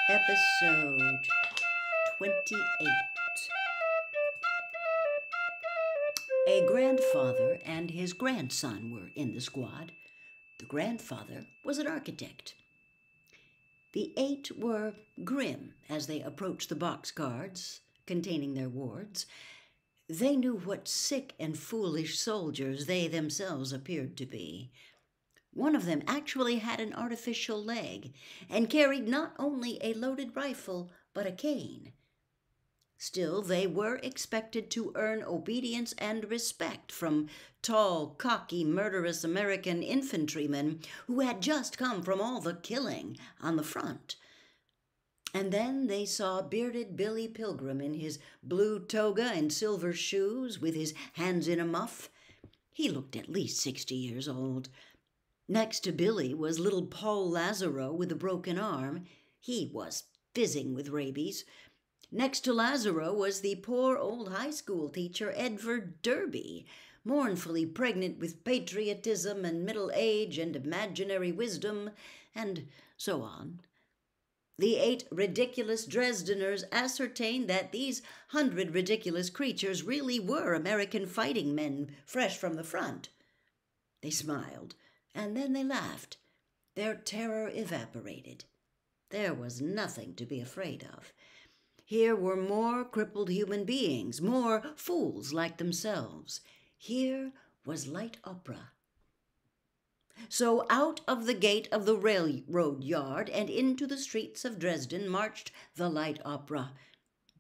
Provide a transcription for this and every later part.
Episode 28. A grandfather and his grandson were in the squad. The grandfather was an architect. The 8 were grim as they approached the boxcars containing their wards. They knew what sick and foolish soldiers they themselves appeared to be. One of them actually had an artificial leg and carried not only a loaded rifle, but a cane. Still, they were expected to earn obedience and respect from tall, cocky, murderous American infantrymen who had just come from all the killing on the front. And then they saw bearded Billy Pilgrim in his blue toga and silver shoes with his hands in a muff. He looked at least 60 years old. Next to Billy was little Paul Lazaro with a broken arm. He was fizzing with rabies. Next to Lazaro was the poor old high school teacher Edward Derby, mournfully pregnant with patriotism and middle age and imaginary wisdom, and so on. The 8 ridiculous Dresdeners ascertained that these 100 ridiculous creatures really were American fighting men fresh from the front. They smiled. And then they laughed. Their terror evaporated. There was nothing to be afraid of. Here were more crippled human beings, more fools like themselves. Here was light opera. So out of the gate of the railroad yard and into the streets of Dresden marched the light opera.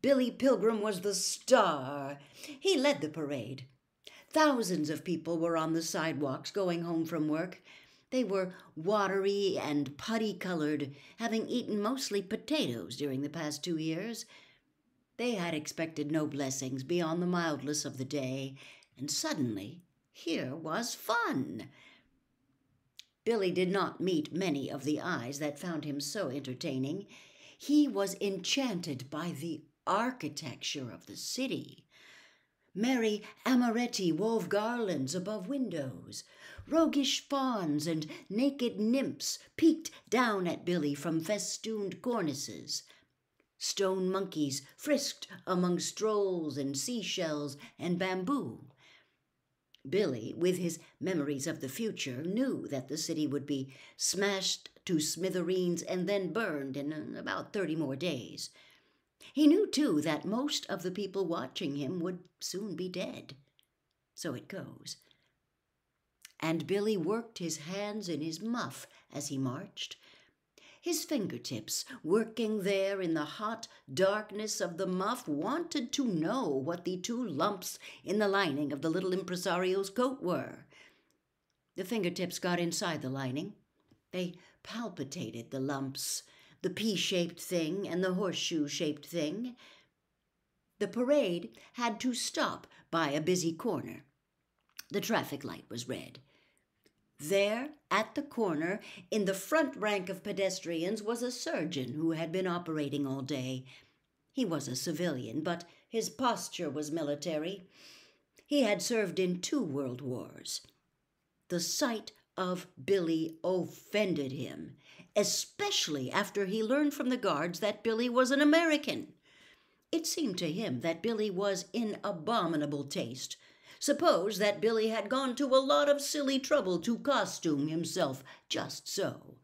Billy Pilgrim was the star. He led the parade. Thousands of people were on the sidewalks going home from work. They were watery and putty-colored, having eaten mostly potatoes during the past 2 years. They had expected no blessings beyond the mildness of the day, and suddenly here was fun. Billy did not meet many of the eyes that found him so entertaining. He was enchanted by the architecture of the city. Merry amaretti wove garlands above windows. Roguish fawns and naked nymphs peeked down at Billy from festooned cornices. Stone monkeys frisked among strolls and seashells and bamboo. Billy, with his memories of the future, knew that the city would be smashed to smithereens and then burned in about 30 more days. He knew, too, that most of the people watching him would soon be dead. So it goes. And Billy worked his hands in his muff as he marched. His fingertips, working there in the hot darkness of the muff, wanted to know what the 2 lumps in the lining of the little impresario's coat were. The fingertips got inside the lining. They palpitated the lumps, the pea-shaped thing and the horseshoe-shaped thing. The parade had to stop by a busy corner. The traffic light was red. There, at the corner, in the front rank of pedestrians, was a surgeon who had been operating all day. He was a civilian, but his posture was military. He had served in 2 world wars. The sight of Billy offended him, especially after he learned from the guards that Billy was an American. It seemed to him that Billy was in abominable taste. Suppose that Billy had gone to a lot of silly trouble to costume himself just so.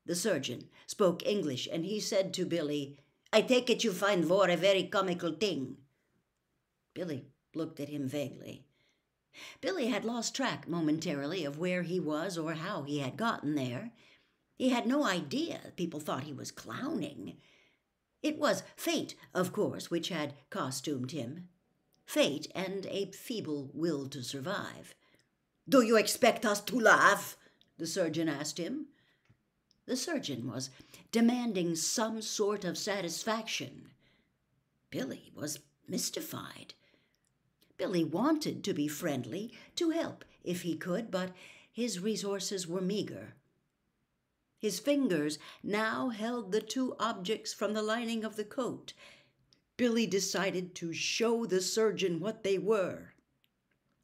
The surgeon spoke English, and he said to Billy, "I take it you find war a very comical thing." Billy looked at him vaguely. Billy had lost track momentarily of where he was or how he had gotten there. He had no idea people thought he was clowning. It was fate, of course, which had costumed him. Fate and a feeble will to survive. "Do you expect us to laugh?" the surgeon asked him. The surgeon was demanding some sort of satisfaction. Billy was mystified. Billy wanted to be friendly, to help if he could, but his resources were meager. His fingers now held the 2 objects from the lining of the coat. Billy decided to show the surgeon what they were.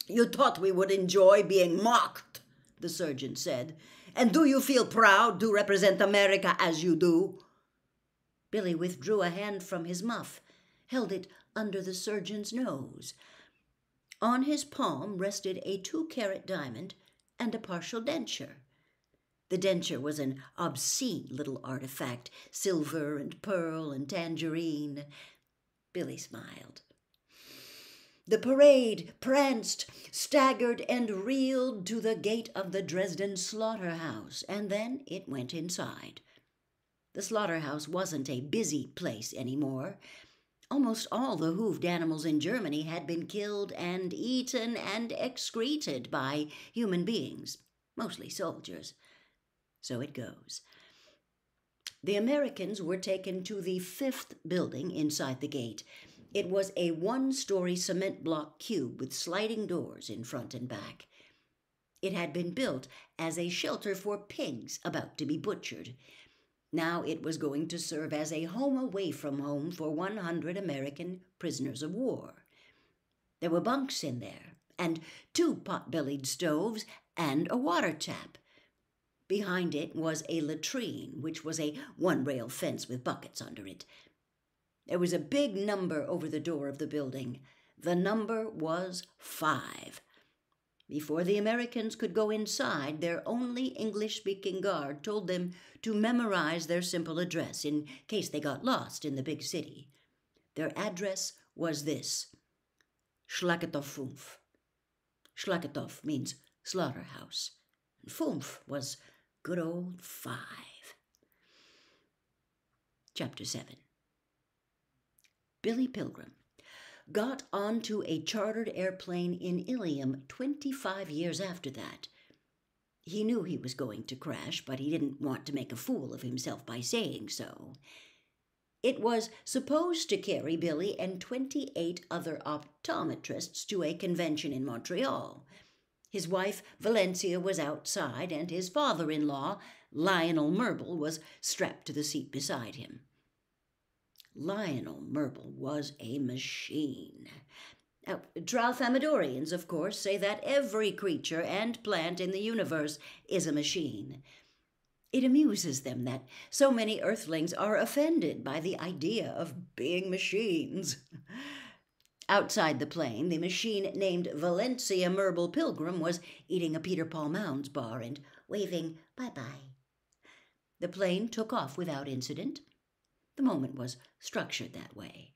"You thought we would enjoy being mocked," the surgeon said. "And do you feel proud to represent America as you do?" Billy withdrew a hand from his muff, held it under the surgeon's nose. On his palm rested a 2-carat diamond and a partial denture. The denture was an obscene little artifact, silver and pearl and tangerine. Billy smiled. The parade pranced, staggered, and reeled to the gate of the Dresden slaughterhouse, and then it went inside. The slaughterhouse wasn't a busy place anymore. Almost all the hoofed animals in Germany had been killed and eaten and excreted by human beings, mostly soldiers. So it goes. The Americans were taken to the 5th building inside the gate. It was a 1-story cement block cube with sliding doors in front and back. It had been built as a shelter for pigs about to be butchered. Now it was going to serve as a home away from home for 100 American prisoners of war. There were bunks in there, and 2 pot-bellied stoves, and a water tap. Behind it was a latrine, which was a 1-rail fence with buckets under it. There was a big number over the door of the building. The number was 5. Before the Americans could go inside, their only English-speaking guard told them to memorize their simple address in case they got lost in the big city. Their address was this: Slaughterhouse 5. Slaughterhouse means slaughterhouse, and 5 was good old 5. Chapter 7. Billy Pilgrim got onto a chartered airplane in Ilium 25 years after that. He knew he was going to crash, but he didn't want to make a fool of himself by saying so. It was supposed to carry Billy and 28 other optometrists to a convention in Montreal. His wife, Valencia, was outside, and his father-in-law, Lionel Merble, was strapped to the seat beside him. Lionel Merble was a machine. Tralfamadorians, of course, say that every creature and plant in the universe is a machine. It amuses them that so many earthlings are offended by the idea of being machines. Outside the plane, the machine named Valencia Merble Pilgrim was eating a Peter Paul Mounds bar and waving bye-bye. The plane took off without incident. The moment was structured that way.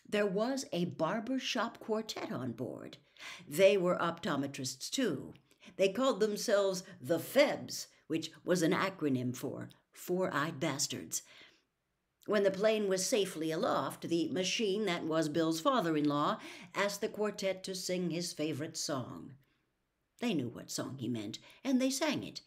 There was a barber shop quartet on board. They were optometrists, too. They called themselves the Febs, which was an acronym for 4-eyed bastards. When the plane was safely aloft, the machine that was Bill's father-in-law asked the quartet to sing his favorite song. They knew what song he meant, and they sang it,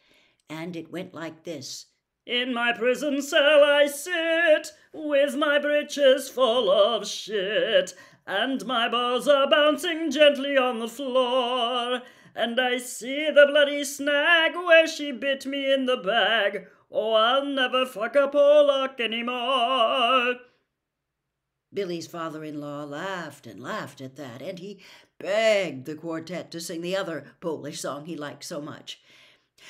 and it went like this. In my prison cell I sit, with my breeches full of shit, and my balls are bouncing gently on the floor, and I see the bloody snag where she bit me in the bag. Oh, I'll never fuck a Pollock anymore. Billy's father-in-law laughed and laughed at that, and he begged the quartet to sing the other Polish song he liked so much.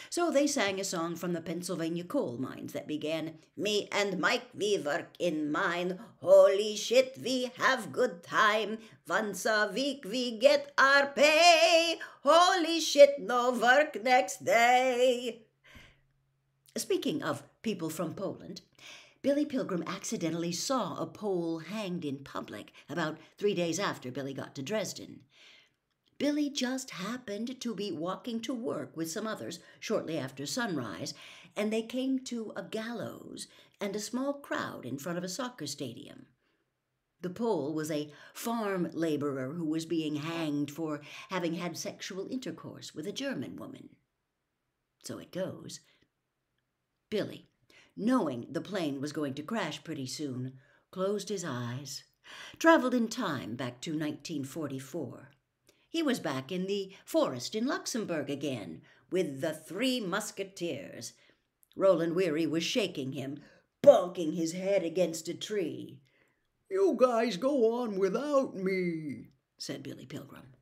So they sang a song from the Pennsylvania coal mines that began, Me and Mike, we work in mine. Holy shit, we have good time. Once a week we get our pay. Holy shit, no work next day. Speaking of people from Poland, Billy Pilgrim accidentally saw a Pole hanged in public about 3 days after Billy got to Dresden. Billy just happened to be walking to work with some others shortly after sunrise, and they came to a gallows and a small crowd in front of a soccer stadium. The Pole was a farm laborer who was being hanged for having had sexual intercourse with a German woman. So it goes. Billy, knowing the plane was going to crash pretty soon, closed his eyes, traveled in time back to 1944. He was back in the forest in Luxembourg again, with the 3 musketeers. Roland Weary was shaking him, bonking his head against a tree. You guys go on without me, said Billy Pilgrim.